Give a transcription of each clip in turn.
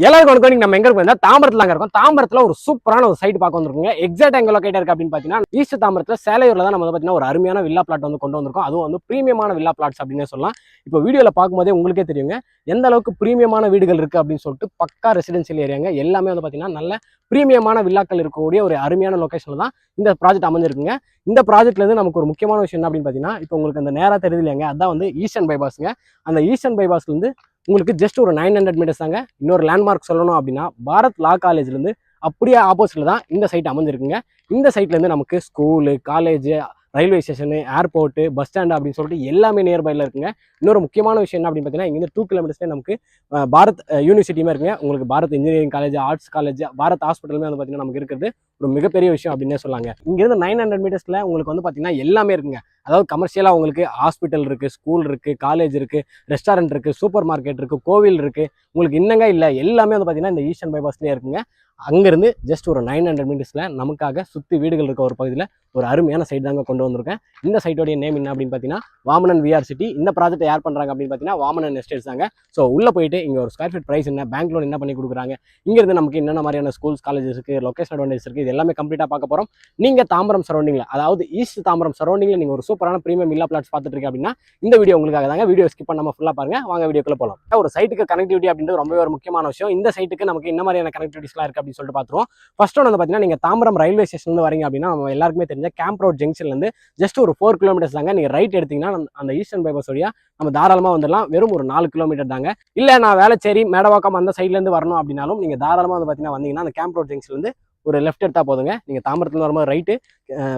எல்லாருக்கும் வணக்கம். நம்ம எங்க இருக்கோம்? தாம்பரத்துல இருக்கோம். தாம்பரத்துல ஒரு சூப்பரான ஒரு சைட் பார்க்க வந்திருக்கோங்க. எக்ஸாக்ட் எங்க லொகேட் இருக்கு அப்படின்னு பாத்தீங்கன்னா, ஈஸ்ட் தாம்பரத்துல சேலையூர்ல தான் நம்ம பாத்தீங்கன்னா ஒரு அருமையான வில்லா பிளாட் வந்து கொண்டு வந்திருக்கோம். அதுவும் வந்து பிரீமியமான வில்லா பிளாட்ஸ் அப்படின்னு சொல்லலாம். இப்போ வீடியோல பார்க்கும்போதே உங்களுக்கே தெரியுங்க எந்த அளவுக்கு பிரீமியமான வீடுகள் இருக்கு அப்படின்னு சொல்லிட்டு. பக்கா ரெசிடென்சியல் ஏரியாங்க. எல்லாமே வந்து பாத்தீங்கன்னா நல்ல பிரீமியமான வில்லாக்கள் இருக்கக்கூடிய ஒரு அருமையான லொகேஷன்ல தான் இந்த ப்ராஜெக்ட் அமைஞ்சிருக்குங்க. இந்த ப்ராஜெக்ட்ல இருந்து நமக்கு ஒரு முக்கியமான விஷயம் என்ன அப்படின்னு பாத்தீங்கன்னா, இப்போ உங்களுக்கு அந்த நேரா தெரியுது இல்லையாங்க, அதான் வந்து ஈஸ்டர்ன் பைபாஸ்ங்க. அந்த ஈஸ்டர்ன் பைபாஸ்ல இருந்து உங்களுக்கு ஜஸ்ட் ஒரு 900 மீட்டர்ஸ் தாங்க. இன்னொரு லேண்ட்மார்க் சொல்லணும் அப்படின்னா, பாரத் லா காலேஜ்லேருந்து அப்படியே ஆப்போசிட்ல தான் இந்த சைட் அமைஞ்சிருக்குங்க. இந்த சைட்லேருந்து நமக்கு school, college, railway station, airport, bus stand அப்படின்னு சொல்லிட்டு எல்லாமே நியர்பைல இருக்குங்க. இன்னொரு முக்கியமான விஷயம் என்ன அப்படின்னு பார்த்தீங்கன்னா, இங்கேருந்து 2 கிலோமீட்டர்ஸ்லேயே நமக்கு பாரத் யூனிவர்சிட்டியுமே இருக்குங்க. உங்களுக்கு Bharath engineering college, arts college, Bharath ஹாஸ்பிட்டலுமே வந்து பார்த்தீங்கன்னா நமக்கு இருக்கிறது ஒரு மிகப்பெரிய விஷயம் அப்படின்னே சொல்லாங்க. இங்கேருந்து 900 மீட்டர்ஸில் உங்களுக்கு வந்து பார்த்தீங்கன்னா எல்லாமே இருக்குங்க. அதாவது கமர்ஷியலாக உங்களுக்கு ஹாஸ்பிட்டல் இருக்குது, ஸ்கூல் இருக்குது, காலேஜ் இருக்குது, ரெஸ்டாரண்ட் இருக்குது, சூப்பர் மார்க்கெட் இருக்குது, கோவில் இருக்குது. உங்களுக்கு இன்னங்க இல்லை எல்லாமே வந்து பார்த்தீங்கன்னா இந்த ஈஸ்டர்ன் பைபாஸ்லேயே இருக்குங்க. அங்கேருந்து ஜஸ்ட் ஒரு 900 மீட்டர்ஸில் நமக்காக சுற்றி வீடுகள் இருக்க ஒரு பகுதியில் ஒரு அருமையான சைட் தாங்க கொண்டு வந்திருக்கேன். இந்த சைட்டோடைய நேம் என்ன அப்படின்னு பார்த்தீங்கன்னா, வாமனன் விஆர் சிட்டி. இந்த ப்ராஜெக்ட் யார் பண்ணுறாங்க அப்படின்னு பார்த்தீங்கன்னா, வாமனன் எஸ்டேட்ஸ் தாங்க. ஸோ உள்ளே போயிட்டு இங்கே ஒரு ஸ்கொயர் ஃபீட் ப்ரைஸ் என்ன, பேங்க் லோன் என்ன பண்ணி கொடுக்குறாங்க, இங்கேருந்து நமக்கு என்னென்ன மாதிரியான ஸ்கூல்ஸ், காலேஜஸ் இருக்குது, லொகேஷன் அட்வான்டேஜ் இருக்குது, இது எல்லாமே கம்ப்ளீட்டாக பார்க்க போகிறோம். நீங்கள் தாம்பரம் சரௌண்டிங்கில், அதாவது ஈஸ்ட் தாம்பரம் சரௌண்டிங்கில் நீங்கள் ஒரு சூப்பரான ப்ரீமியம் வில்லா பிளாட்ஸ் பார்த்துட்டு இருக்கீங்க அப்படின்னா இந்த வீடியோ உங்களுக்காக தாங்க. வீடியோ ஸ்கிப் பண்ணாமல் ஃபுல்லாக பாருங்க. வாங்க வீடியோக்குள்ள போகலாம். ஒரு சைட்டுக்கு கனெக்டிவிட்டி அப்படின்றது ரொம்பவே ஒரு முக்கியமான விஷயம். இந்த சைட்டுக்கு நமக்கு என்ன மாதிரியான கனெக்டிவிட்டிஸ்லாம் இருக்குது அப்படின்னு சொல்லிட்டு பார்த்துருவோம். ஃபர்ஸ்ட் ஒன்று வந்து பார்த்தீங்கன்னா, நீங்கள் தாம்பரம் ரயில்வே ஸ்டேஷன்லேருந்து வரீங்க அப்படின்னா நம்ம எல்லாருக்குமே தெரிஞ்ச கேம்ப் ரோட் ஜங்ஷன்லேருந்து ஜஸ்ட் ஒரு 4 கிலோமீட்டர்ஸ் தாங்க. நீங்கள் ரைட் எடுத்தீங்கன்னா அந்த ஈஸ்டர்ன் பைபாஸ் வழியா நம்ம தாராளமாக வந்துடலாம். வெறும் ஒரு 4 கிலோமீட்டர் தாங்க. இல்லை நான் வேளச்சேரி, மேடவாக்கம் அந்த சைட்லேருந்து வரணும் அப்படின்னாலும் நீங்கள் தாராளமாக வந்து பார்த்தீங்கன்னா வந்தீங்கன்னா அந்த கேம்ப் ரோட் ஜங்ஷன்லேருந்து ஒரு லெஃப்ட் எடுத்தா போதுங்க. நீங்க தாம்பரத்துல வரும்போது ரைட்டு,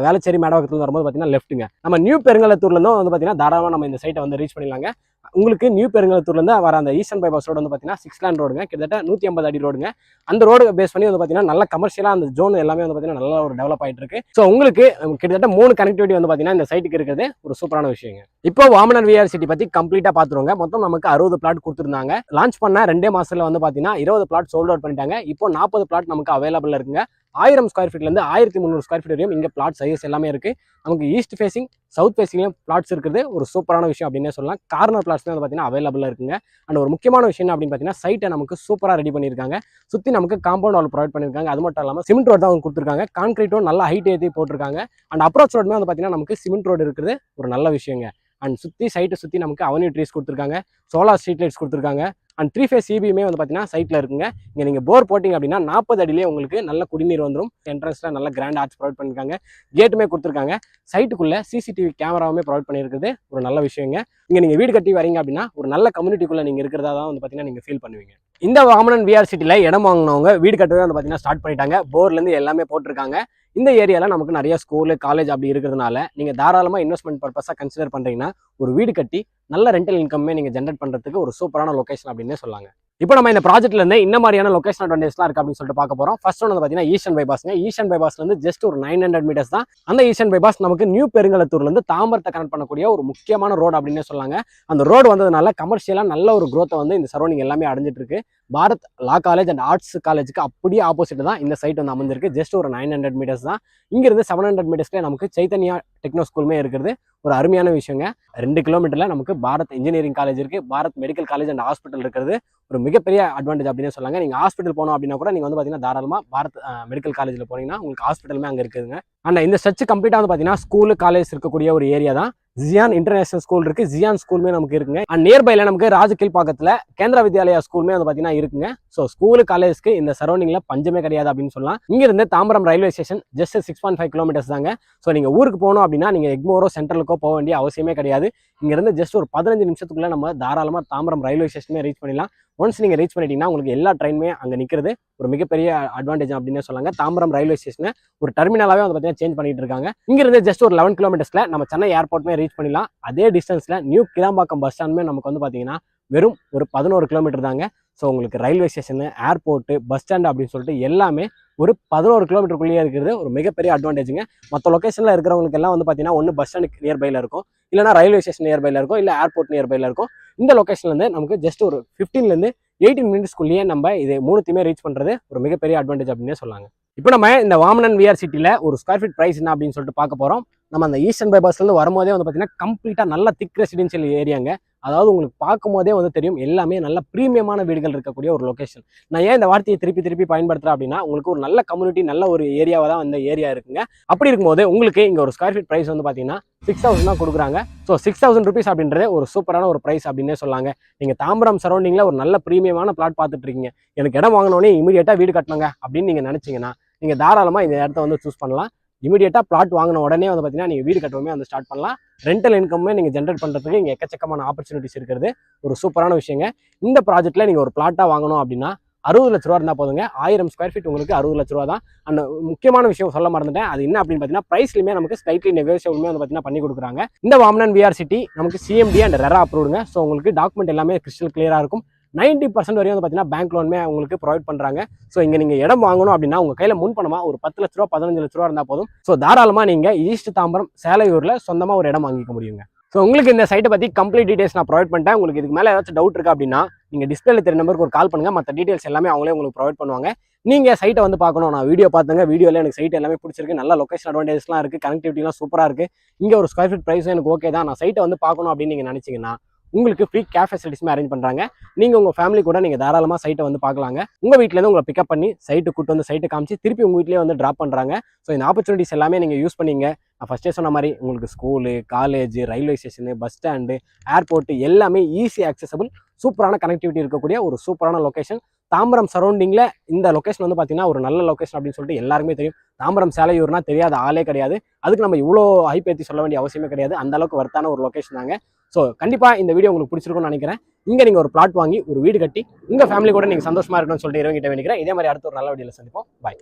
வேளச்சேரி மேடவாக்கத்துல வரும்போது பாத்தீங்கன்னா லெஃப்ட்டுங்க. நம்ம நியூ பெருங்கலத்தூர்ல இருந்தும் வந்து பாத்தீங்கன்னா தாராளமா நம்ம இந்த சைட்டை வந்து ரீச் பண்ணிடலாங்க. உங்களுக்கு நியூ பெருங்கலத்தூர்ல இருந்து வர அந்த ஈஸ்டர்ன் பைபாஸ் ரோடு வந்து பாத்தீங்கன்னா 6 லேன் ரோடுங்க. கிட்டத்தட்ட 150 அடி ரோடுங்க. அந்த ரோடு பேஸ் பண்ணி வந்து பாத்தீங்கன்னா நல்ல கமர்ஷியலா அந்த ஜோன் எல்லாமே வந்து பாத்தீங்கன்னா நல்ல ஒரு டெவலப் ஆயிட்டு இருக்கு. ஸோ உங்களுக்கு கிட்டத்தட்ட 3 கனெக்டிவிட்டி வந்து பாத்தீங்கன்னா இந்த சைட்டுக்கு இருக்கிறது ஒரு சூப்பரான விஷயங்க. இப்போ வாமனன் விஆர் சிட்டி பத்தி கம்ப்ளீட்டா பாத்துருவாங்க. மொத்தம் நமக்கு 60 பிளாட் கொடுத்துருந்தாங்க. லான்ச் பண்ண 2 மாசத்துல வந்து பாத்தீங்கன்னா 20 பிளாட் சோல்ட் அவுட் பண்ணிட்டாங்க. இப்போ 40 பிளாட் நமக்கு அவைலபிள் இருக்குங்க. 1000 ஸ்கொயர் ஃபீட்ல இருந்து 1300 ஸ்கொயர் ஃபீட் வரையும் இங்க பிளாட் சைஸ் எல்லாமே இருக்கு. நமக்கு ஈஸ்ட் ஃபேசிங், சவுத் ஃபேசிங்லயும் பிளாட்ஸ் இருக்குது. ஒரு சூப்பரான விஷயம் அப்படின்னே சொல்லலாம். கார்னர் பிளாட்ஸ் வந்து பாத்தீங்கன்னா அவைலபிளா இருக்குங்க. அண்ட் ஒரு முக்கியமான விஷயம் அப்படின்னு பாத்தீங்கன்னா, சைட்டை நமக்கு சூப்பரா ரெடி பண்ணிருக்காங்க. சுத்தி நமக்கு காம்பவுண்ட் வால் ப்ரொவைட் பண்ணிருக்காங்க. அது மட்டும் இல்லாம சிமெண்ட் ரோட் தான் கொடுத்துருக்காங்க. கான்கிரீட்டும் நல்ல ஹைட் ஏற்றி போட்டிருக்காங்க. அண்ட் அப்ரோச் ரோடுமே வந்து பாத்தீங்கன்னா நமக்கு சிமெண்ட் ரோடு இருக்குது. ஒரு நல்ல விஷயங்க. அண்ட் சுத்தி சைட்டை சுத்தி நமக்கு அவென்யூ ட்ரீஸ் கொடுத்துருக்காங்க, சோலார் ஸ்ட்ரீட் லைட்ஸ் கொடுத்துருக்காங்க. அண்ட் 3 ஃபேஸ் சிபியுமே வந்து பார்த்தீங்கன்னா சைட்டில் இருக்குங்க. இங்கே நீங்கள் போர் போட்டிங்க அப்படின்னா 40 அடியிலே உங்களுக்கு நல்ல குடிநீர் வந்துடும். என்ட்ரன்ஸில் நல்ல கிராண்ட் ஆர்ட்ஸ் ப்ரொவைட் பண்ணியிருக்காங்க. கேட்டுமே கொடுத்துருக்காங்க. சைட்டுக்குள்ளே சிசிடிவி கேமராவுமே ப்ரொவைட் பண்ணியிருக்குது. ஒரு நல்ல விஷயங்க. இங்கே நீங்கள் வீடு கட்டி வரீங்க அப்படின்னா ஒரு நல்ல கம்யூனிட்டிக்குள்ளே நீங்கள் இருக்கிறதா தான் வந்து பார்த்தீங்கன்னா நீங்கள் ஃபீல் பண்ணுவீங்க. இந்த வாமனன் விஆர் சிட்டியில் இடம் வாங்கினவங்க வீடு கட்டவே வந்து பார்த்தீங்கன்னா ஸ்டார்ட் பண்ணிட்டாங்க. போர்லேருந்து எல்லாமே போட்டிருக்காங்க. இந்த ஏரியாவில் நமக்கு நிறைய ஸ்கூலு, காலேஜ் அப்படி இருக்கிறதுனால நீங்கள் தாராளமாக இன்வெஸ்ட்மெண்ட் பர்பஸாக கன்சிடர் பண்ணுறீங்கன்னா ஒரு வீடு கட்டி நல்ல ரெண்டல் இன்கம்மே நீங்கள் ஜென்ரேட் பண்ணுறதுக்கு ஒரு சூப்பரான லொகேஷன் அப்படின்னு சொல்லாங்க. இப்போ நம்ம இந்த ப்ராஜெக்ட்ல இருந்து இந்த மாதிரியான லொகேஷன் அட்வான்டேஜ்லாம் இருக்கு அப்படின்னு சொல்லிட்டு பார்க்க போறோம். ஃபர்ஸ்ட் வந்து பார்த்தீங்கன்னா ஈஸ்டர்ன் பைபாஸ்ங்க. ஈஸ்டர்ன் பைபாஸ்ல இருந்து ஜஸ்ட் ஒரு 900 மீட்டர்ஸ் தான். அந்த ஈஸ்டர்ன் பைபாஸ் நமக்கு நியூ பெருங்கலத்தூர்ல இருந்து தாம்பரத்தை கனெக்ட் பண்ணக்கூடிய ஒரு முக்கியமான ரோடு அப்படின்னு சொல்லாங்க. அந்த ரோடு வந்ததுனால கமர்ஷியலா நல்ல ஒரு growth வந்து இந்த சரௌண்டிங் எல்லாமே அடைஞ்சிட்டு இருக்கு. பாரத் லா காலேஜ் அண்ட் ஆர்ட்ஸ் காலேஜுக்கு அப்படியே ஆப்போசிட் தான் இந்த சைட் வந்து அமைஞ்சிருக்கு. ஜஸ்ட் ஒரு 900 மீட்டர்ஸ் தான். இங்கிருந்து 700 மீட்டர்ஸ்லேயே நமக்கு சைத்தன்யா டெக்னோ ஸ்கூலுமே இருக்கிறது. ஒரு அருமையான விஷயங்க. 2 கிலோமீட்டர்ல நமக்கு பாரத் இன்ஜினியரிங் காலேஜ் இருக்கு, Bharat medical college and hospital இருக்கிறது. ஒரு மிகப்பெரிய அட்வான்டேஜ் அப்படின்னு சொல்லாங்க. நீங்க ஹாஸ்பிட்டல் போனோம் அப்படின்னா கூட நீங்க வந்து பாத்தீங்கன்னா தாராளமா பாரத் மெடிக்கல் காலேஜ்ல போனீங்கன்னா உங்களுக்கு ஹாஸ்பிட்டலுமே அங்க இருக்குதுங்க. அண்ட் இந்த ஸ்ட்ரெச் கம்ப்ளீட்டா வந்து பாத்தீங்கன்னா ஸ்கூலு, காலேஜ் இருக்கக்கூடிய ஒரு ஏரியா தான். ஜியான் இன்டர்நேஷனல் ஸ்கூல் இருக்கு, ஜியான் ஸ்கூலுமே நமக்கு இருக்குங்க. அண்ட் நியர்பைல நமக்கு ராஜகீழ் பக்கத்துல கேந்திரா வித்யாலயா ஸ்கூலுமே வந்து பாத்தீங்கன்னா இருக்குங்க. ஸோ ஸ்கூலு, காலேஜ்க்கு இந்த சரௌண்டிங்ல பஞ்சமே கிடையாது அப்படின்னு சொல்லலாம். இங்க இருந்து Tambaram railway station just 6.5 kilometres தாங்க. ஸோ நீங்க ஊருக்கு போகணும் அப்படின்னா நீங்க எக்மோரோ சென்ட்ரலுக்கோ போக வேண்டிய அவசியமே கிடையாது. இங்க இருந்து ஜஸ்ட் ஒரு 15 நிமிஷத்துக்குள்ள நம்ம தாராளமா தாம்பரம் ரயில்வே ஸ்டேஷனே ரீச் பண்ணிடலாம். ஒன்ஸ் நீங்க ரீச் பண்ணிட்டீங்கன்னா உங்களுக்கு எல்லா ட்ரெயினுமே அங்க நிக்கிறது ஒரு மிகப்பெரிய அட்வான்டேஜ் அப்படின்னு சொல்லாங்க. தாம்பரம் ரயில்வே ஸ்டேஷனை ஒரு டெர்மினலாவே வந்து பாத்தீங்கன்னா சேஞ்ச் பண்ணிட்டு இருக்காங்க. இங்க இருந்து ஜஸ்ட் ஒரு 11 கிலோமீட்டர்ஸ்ல நம்ம சென்னை ஏர்போர்ட்மே ரீச் பண்ணிடலாம். அதே டிஸ்டன்ஸ்ல நியூ கிளாம்பாக்கம் பஸ் ஸ்டாண்டுமே நமக்கு வந்து பாத்தீங்கன்னா வெறும் ஒரு 11 கிலோமீட்டர் தாங்க. ஸோ உங்களுக்கு railway station, airport, bus stand அப்படின்னு சொல்லிட்டு எல்லாமே ஒரு 11 கிலோமீட்டருக்குள்ளேயே இருக்கிறது ஒரு மிகப்பெரிய அட்வான்டேஜுங்க. மற்ற லொக்கேஷனில் இருக்கிறவங்களுக்கு எல்லாம் வந்து பார்த்தீங்கன்னா ஒன்று பஸ் ஸ்டாண்டுக்கு நியர்பையில் இருக்கும், இல்லைனா ரயில்வே ஸ்டேஷன் நியர்பையில் இருக்கும், இல்லை ஏர்போர்ட் நியர்பையில் இருக்கும். இந்த லொக்கேஷன்லேருந்து நமக்கு ஜஸ்ட் ஒரு 15லேருந்து 18 மினிட்ஸ்க்குள்ளேயே நம்ம இது மூணுத்தையுமே ரீச் பண்ணுறது ஒரு மிகப்பெரிய அட்வான்டேஜ் அப்படின்னே சொல்லாங்க. இப்போ நம்ம இந்த வாமனன் விஆர் சிட்டியில் ஒரு ஸ்கொயர் ஃபீட் ப்ரைஸ் என்ன அப்படின்னு சொல்லிட்டு பார்க்க போகிறோம். நம்ம அந்த ஈஸ்டர்ன் பைபாஸ்லேருந்து வரும்போதே வந்து பார்த்தீங்கன்னா கம்ப்ளீட்டாக நல்ல திக் ரெசிடென்ஷியல் ஏரியாங்க. அதாவது உங்களுக்கு பார்க்கும்போதே வந்து தெரியும் எல்லாமே நல்ல ப்ரீமியமான வீடுகள் இருக்கக்கூடிய ஒரு லொகேஷன். நான் ஏன் இந்த வார்த்தையை திருப்பி திருப்பி பயன்படுத்துறேன் அப்படின்னா, உங்களுக்கு ஒரு நல்ல கம்யூனிட்டி, நல்ல ஒரு ஏரியாவாக தான் இந்த ஏரியா இருக்குங்க. அப்படி இருக்கும்போது உங்களுக்கு இங்கே ஒரு ஸ்கொயர் ஃபீட் ப்ரைஸ் வந்து பார்த்தீங்கன்னா 6000 தான் கொடுக்குறாங்க. ஸோ 6000 ருபீஸ் அப்படின்றதே ஒரு சூப்பரான ஒரு ப்ரைஸ் அப்படின்னே சொல்லாங்க. நீங்கள் தாம்பரம் சரௌண்டிங்கில் ஒரு நல்ல ப்ரீமியமான பிளாட் பார்த்துட்டு இருக்கீங்க, எனக்கு இடம் வாங்கினோடனே இமீடியட்டாக வீடு கட்டணுங்க அப்படின்னு நீங்கள் நினச்சிங்கன்னா நீங்கள் தாராளமாக இந்த இடத்த வந்து சூஸ் பண்ணலாம். இமீடியட்டாக பிளாட் வாங்கின உடனே வந்து பார்த்தீங்கன்னா நீங்கள் வீடு கட்டவுமே வந்து ஸ்டார்ட் பண்ணலாம். ரெண்டல் இன்கம்மே நீங்கள் ஜென்ரேட் பண்ணுறதுக்கு இங்கே எக்கச்சக்கமான ஆப்பர்ச்சுனிட்டிஸ் இருக்கிறது ஒரு சூப்பரான விஷயங்க. இந்த ப்ராஜெக்ட்டில் நீங்கள் ஒரு பிளாட்டாக வாங்கணும் அப்படின்னா 60 லட்ச ரூபா இருந்தால் போதுங்க. 1000 ஸ்கொயர் ஃபீட் உங்களுக்கு 60 லட்ச ரூபா தான். அந்த முக்கியமான விஷயம் சொல்ல மறந்துட்டேன், அது என்ன அப்படின்னு பார்த்தீங்கன்னா ப்ரைஸ்லையுமே நமக்கு ஸ்லைட்லி நெகோசியபிளுமே வந்து பார்த்தீங்கன்னா பண்ணி கொடுக்குறாங்க. இந்த வாமனன் விஆர் சிட்டி நமக்கு சிஎம்டி அண்ட் ரெரா அப்ரூவ்டுங்க. ஸோ உங்களுக்கு டாக்குமெண்ட் எல்லாமே கிறிஸ்டல் கிளியராக இருக்கும். 90% வரையும் வந்து பார்த்தீங்கன்னா பேங்க் லோனுமே உங்களுக்கு ப்ரொவைட் பண்ணுறாங்க. ஸோ இங்கே நீங்கள் இடம் வாங்கணும் அப்படின்னா உங்கள் கையில் முன் பணமாக ஒரு 10 லட்ச ரூபா 15 லட்ச ரூபா இருந்தால் போதும். ஸோ தாராளமாக நீங்கள் ஈஸ்ட் தாம்பரம் சேலையூரில் சொந்தமாக ஒரு இடம் வாங்கிக்க முடியுங்க. ஸோ உங்களுக்கு இந்த சைட்டை பற்றி கம்ப்ளீட் டீடைல்ஸ் நான் ப்ரொவைட் பண்ணிட்டேன். உங்களுக்கு இதுக்கு மேலே ஏதாச்சும் டவுட் இருக்கா அப்படின்னா நீங்கள் டிஸ்பிளேல தெரிய நம்பருக்கு ஒரு கால் பண்ணுங்கள். மற்ற டீடைல்ஸ் எல்லாமே அவங்களே உங்களுக்கு ப்ரொவைட் பண்ணுவாங்க. நீங்கள் சைட்டை வந்து பார்க்கணும், நான் வீடியோ பார்த்துங்க, வீடியோவில் எனக்கு சைட் எல்லாமே பிடிச்சிருக்கு, நல்ல லொகேஷன் அட்வான்டேஜ்லாம் இருக்குது, கனெக்டிவிட்டிலாம் சூப்பராக இருக்குது, இங்கே ஒரு ஸ்கொயர் ஃபீட் ப்ரைஸும் எனக்கு ஓகே தான், நான் சைட்டை வந்து பார்க்கணும் அப்படின்னு நீங்கள் நினச்சிங்கன்னா உங்களுக்கு ஃப்ரீ கேப் ஃபெசிலிட்டிஸ்மே அரேஞ்ச் பண்ணுறாங்க. நீங்கள் உங்கள் ஃபேமிலி கூட நீங்கள் தாராளமாக சைட்டை வந்து பார்க்கலாங்க. உங்கள் வீட்டிலேருந்து உங்களை பிக்கப் பண்ணி சைட்டு கூட்டு வந்து சைட்டை காமிச்சு திருப்பி உங்கள் வீட்டிலே வந்து ட்ராப் பண்ணுறாங்க. ஸோ இந்த ஆப்பர்ச்சுனிட்டிஸ் எல்லாமே நீங்கள் யூஸ் பண்ணிங்க. நான் ஃபஸ்ட்டே சொன்ன மாதிரி உங்களுக்கு school, college, railway station, bus stand, airport எல்லாமே ஈஸி ஆக்சசபிள், சூப்பரான கனெக்டிவிட்டி இருக்கக்கூடிய ஒரு சூப்பரான லொகேஷன். தாம்பரம் சரௌண்டிங்கில் இந்த லொகேஷன் வந்து பார்த்தீங்கன்னா ஒரு நல்ல லொகேஷன் அப்படின்னு சொல்லிட்டு எல்லாருக்குமே தெரியும். தாம்பரம் சேலையூர்னா தெரியாத ஆளே கிடையாது. அதுக்கு நம்ம இவ்வளோ ஹைப் ஏற்றி சொல்ல வேண்டிய அவசியமே கிடையாது. அந்த அளவுக்கு வர்த்தான ஒரு லொகேஷன் தாங்க. ஸோ கண்டிப்பாக இந்த வீடியோ உங்களுக்கு பிடிச்சிருக்கும்னு நினைக்கிறேன். இங்கே நீங்கள் ஒரு பிளாட் வாங்கி ஒரு வீடு கட்டி உங்கள் ஃபேமிலி கூட நீங்கள் சந்தோஷமாக இருக்கணும்னு சொல்லிட்டு இறங்கிட்ட வேண்டிக்கிறேன். இதே மாதிரி அடுத்த ஒரு நல்ல வீடியோவில் சந்திப்போம். பாய்.